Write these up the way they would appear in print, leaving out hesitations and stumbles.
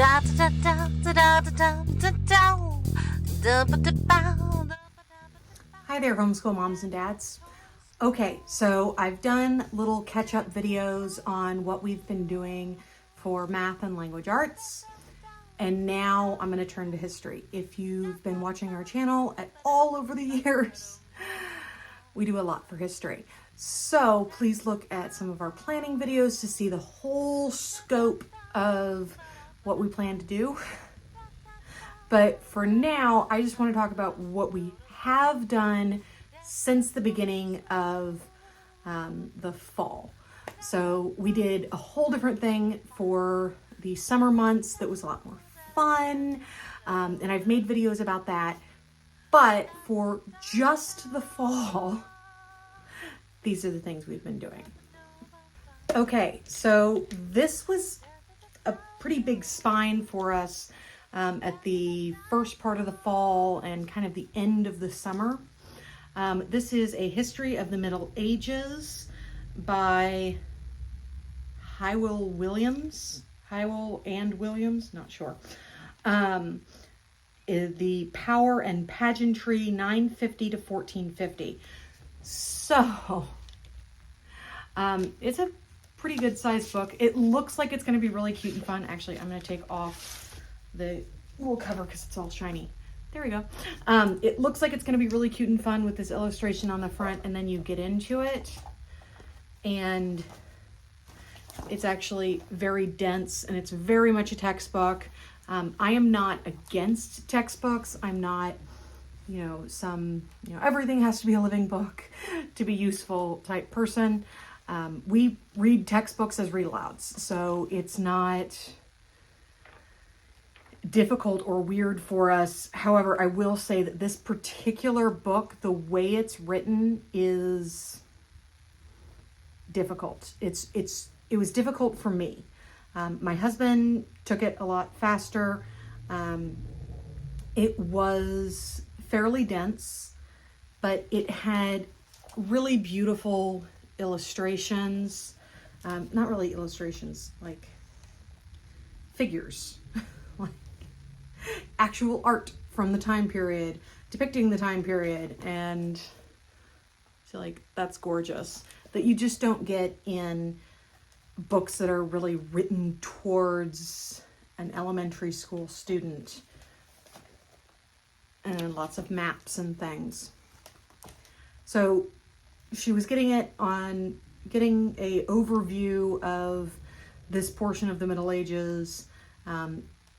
Hi there, homeschool moms and dads. Okay, so I've done little catch-up videos on what we've been doing for math and language arts, and now I'm going to turn to history. If you've been watching our channel at all over the years, we do a lot for history. So please look at some of our planning videos to see the whole scope of what we plan to do. But for now, I just want to talk about what we have done since the beginning of the fall. So we did a whole different thing for the summer months that was a lot more fun, and I've made videos about that. But for just the fall, these are the things we've been doing. Okay, so this was a pretty big spine for us at the first part of the fall and kind of the end of the summer. This is a history of the Middle Ages by Hywell and Williams, not sure. The Power and Pageantry, 950 to 1450. So, it's a pretty good sized book. It looks like it's going to be really cute and fun. Actually, I'm going to take off the little cover because it's all shiny. There we go. It looks like it's going to be really cute and fun with this illustration on the front, and then you get into it, and it's actually very dense, and it's very much a textbook. I am not against textbooks. I'm not, everything has to be a living book to be useful type person. We read textbooks as read-alouds, so it's not difficult or weird for us. However, I will say that this particular book, the way it's written, is difficult. It was difficult for me. My husband took it a lot faster. It was fairly dense, but it had really beautiful illustrations. Not really illustrations, like figures. Like actual art from the time period, depicting the time period, and I feel like that's gorgeous. That you just don't get in books that are really written towards an elementary school student, and lots of maps and things. So she was getting a overview of this portion of the Middle Ages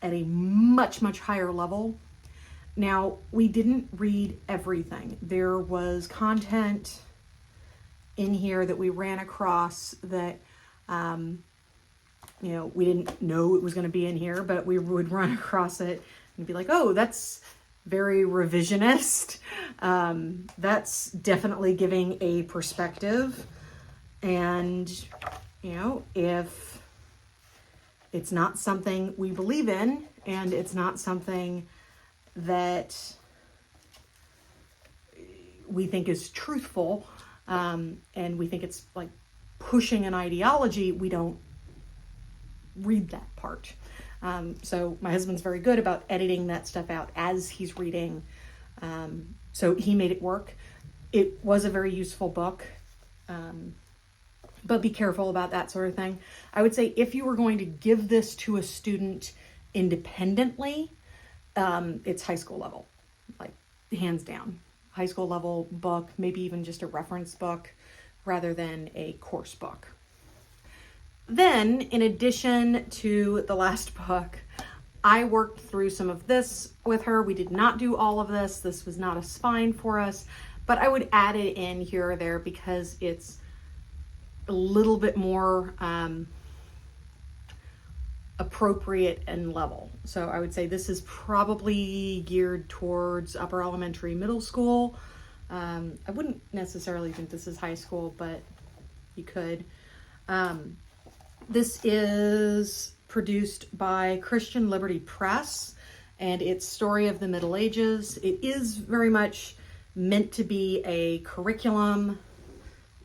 at a much, much higher level. Now, we didn't read everything. There was content in here that we ran across that we didn't know it was going to be in here, but we would run across it and be like, oh, that's very revisionist. That's definitely giving a perspective. And, if it's not something we believe in, and it's not something that we think is truthful, and we think it's like pushing an ideology, we don't read that part. So my husband's very good about editing that stuff out as he's reading. So he made it work. It was a very useful book, but be careful about that sort of thing. I would say if you were going to give this to a student independently, it's high school level, like hands down. High school level book, maybe even just a reference book rather than a course book. Then, in addition to the last book, I worked through some of this with her. We did not do all of this. This was not a spine for us, but I would add it in here or there because it's a little bit more appropriate and level. So I would say this is probably geared towards upper elementary, middle school. I wouldn't necessarily think this is high school, but you could. This is produced by Christian Liberty Press, and it's Story of the Middle Ages. It is very much meant to be a curriculum,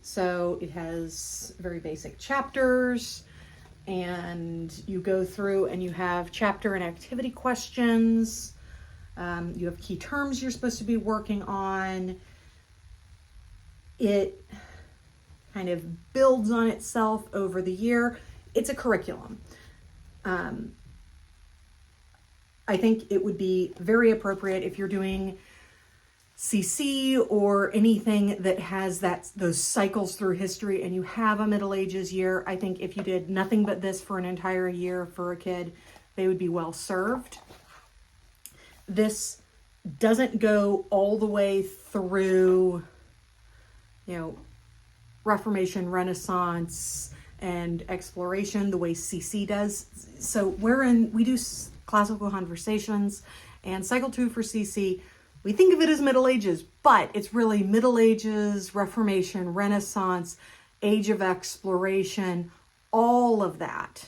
so it has very basic chapters, and you go through and you have chapter and activity questions. You have key terms you're supposed to be working on. It kind of builds on itself over the year. It's a curriculum. I think it would be very appropriate if you're doing CC or anything that has those cycles through history and you have a Middle Ages year. I think if you did nothing but this for an entire year for a kid, they would be well served. This doesn't go all the way through, Reformation, Renaissance, and exploration the way CC does. So we do classical conversations, and cycle 2 for CC, we think of it as Middle Ages, but it's really Middle Ages, Reformation, Renaissance, Age of Exploration, all of that.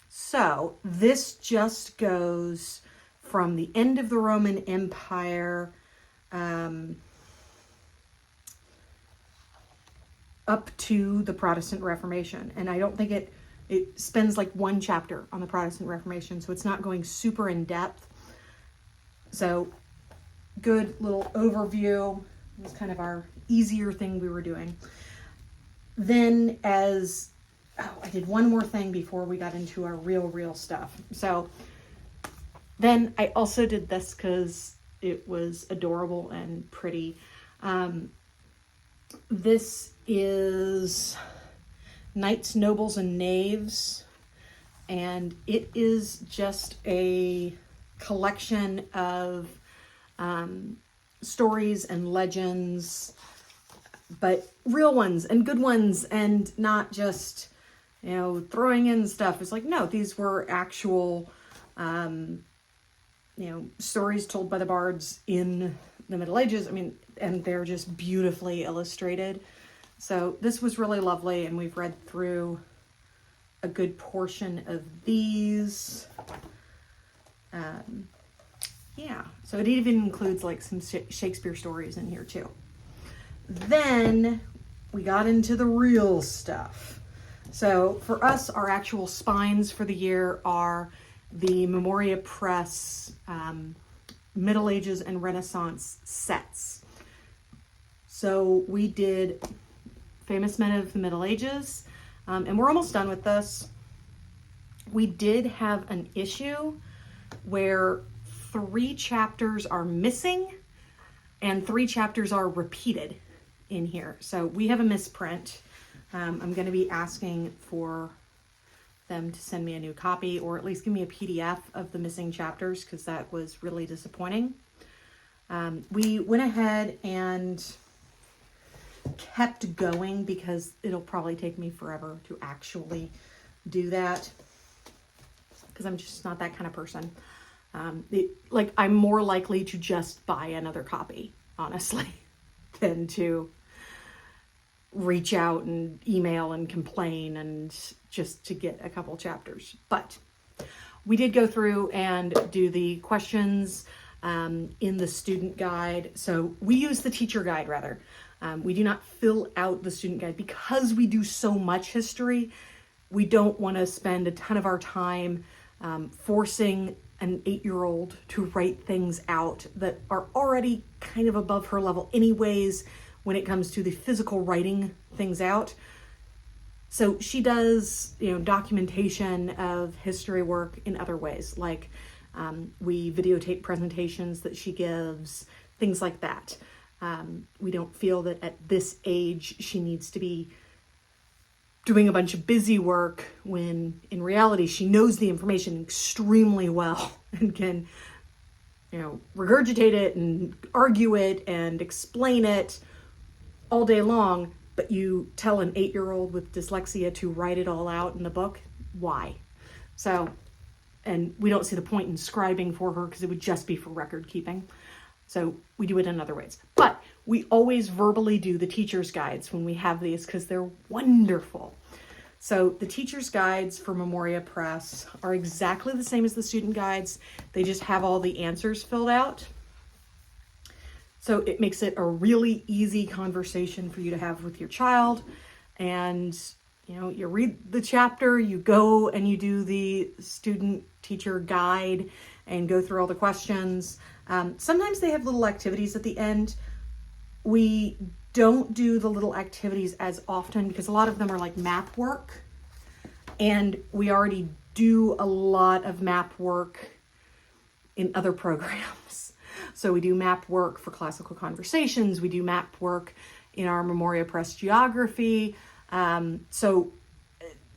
So this just goes from the end of the Roman Empire up to the Protestant Reformation. And I don't think it spends like one chapter on the Protestant Reformation, so it's not going super in depth. So good little overview. It was kind of our easier thing we were doing. Then I did one more thing before we got into our real stuff. So then I also did this because it was adorable and pretty. This is Knights, Nobles, and Knaves, and it is just a collection of stories and legends, but real ones and good ones, and not just throwing in stuff. It's like, no, these were actual stories told by the bards in the Middle Ages. And they're just beautifully illustrated. So this was really lovely, and we've read through a good portion of these. So it even includes like some Shakespeare stories in here too. Then we got into the real stuff. So for us, our actual spines for the year are the Memoria Press Middle Ages and Renaissance sets. So we did Famous Men of the Middle Ages, and we're almost done with this. We did have an issue where 3 chapters are missing and 3 chapters are repeated in here. So we have a misprint. I'm going to be asking for them to send me a new copy, or at least give me a PDF of the missing chapters, because that was really disappointing. We went ahead and kept going because it'll probably take me forever to actually do that, because I'm just not that kind of person. I'm more likely to just buy another copy, honestly, than to reach out and email and complain and just to get a couple chapters. But we did go through and do the questions in the student guide. So we use the teacher guide rather. We do not fill out the student guide because we do so much history. We don't want to spend a ton of our time forcing an 8-year-old to write things out that are already kind of above her level anyways when it comes to the physical writing things out. So she does, documentation of history work in other ways, like we videotape presentations that she gives, things like that. We don't feel that at this age she needs to be doing a bunch of busy work when in reality she knows the information extremely well and can, regurgitate it and argue it and explain it all day long. But you tell an 8-year-old with dyslexia to write it all out in the book. Why? So, and we don't see the point in scribing for her because it would just be for record keeping. So we do it in other ways. But we always verbally do the teacher's guides when we have these because they're wonderful. So the teacher's guides for Memoria Press are exactly the same as the student guides. They just have all the answers filled out. So it makes it a really easy conversation for you to have with your child. And, you read the chapter, you go and you do the student teacher guide and go through all the questions. Sometimes they have little activities at the end. We don't do the little activities as often because a lot of them are like map work, and we already do a lot of map work in other programs. So we do map work for classical conversations. We do map work in our Memoria Press geography. So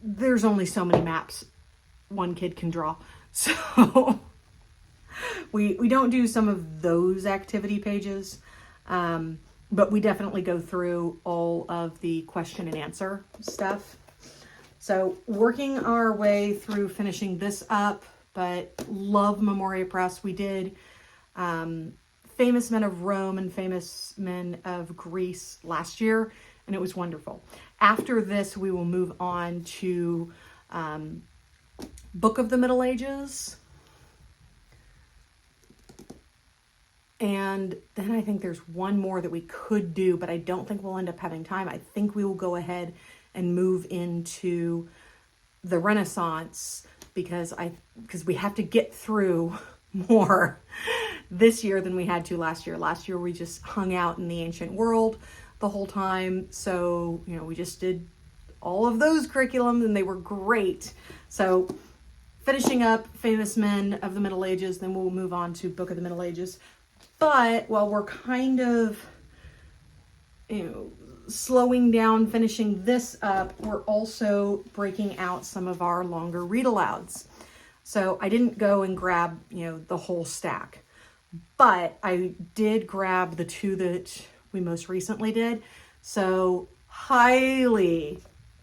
there's only so many maps one kid can draw. So we don't do some of those activity pages, but we definitely go through all of the question and answer stuff. So working our way through finishing this up, but love Memoria Press. We did Famous Men of Rome and Famous Men of Greece last year, and it was wonderful. After this, we will move on to Book of the Middle Ages. And then I think there's one more that we could do, but I don't think we'll end up having time. I think we will go ahead and move into the Renaissance because we have to get through more this year than we had to last year. Last year, we just hung out in the ancient world the whole time. So, we just did all of those curriculums and they were great. So finishing up Famous Men of the Middle Ages, then we'll move on to Book of the Middle Ages. But while we're kind of, slowing down, finishing this up, we're also breaking out some of our longer read-alouds. So I didn't go and grab, the whole stack, but I did grab the two that we most recently did. So highly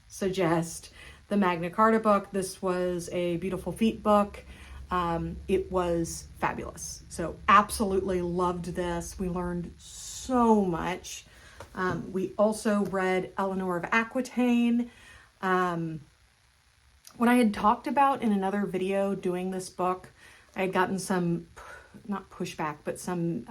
suggest the Magna Carta book. This was a Beautiful Feet book. It was fabulous. So absolutely loved this. We learned so much. We also read Eleanor of Aquitaine. When I had talked about in another video doing this book, I had gotten some, not pushback, but some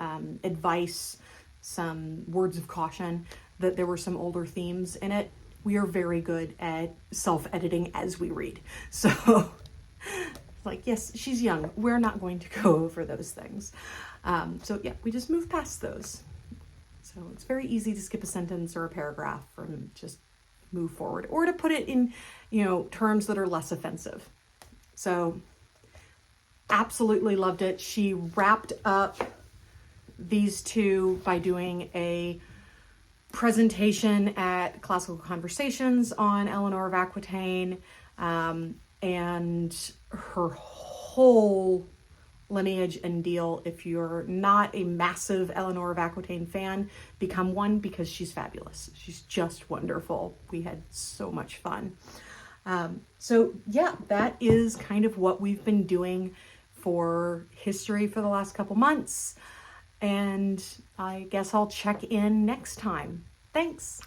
advice, some words of caution that there were some older themes in it. We are very good at self-editing as we read. So like, yes, she's young. We're not going to go over those things. So yeah, we just move past those. So it's very easy to skip a sentence or a paragraph and just move forward, or to put it in, terms that are less offensive. So absolutely loved it. She wrapped up these two by doing a presentation at Classical Conversations on Eleanor of Aquitaine, and her whole lineage and deal. If you're not a massive Eleanor of Aquitaine fan, become one because she's fabulous. She's just wonderful. We had so much fun. So yeah, that is kind of what we've been doing for history for the last couple months. And I guess I'll check in next time. Thanks.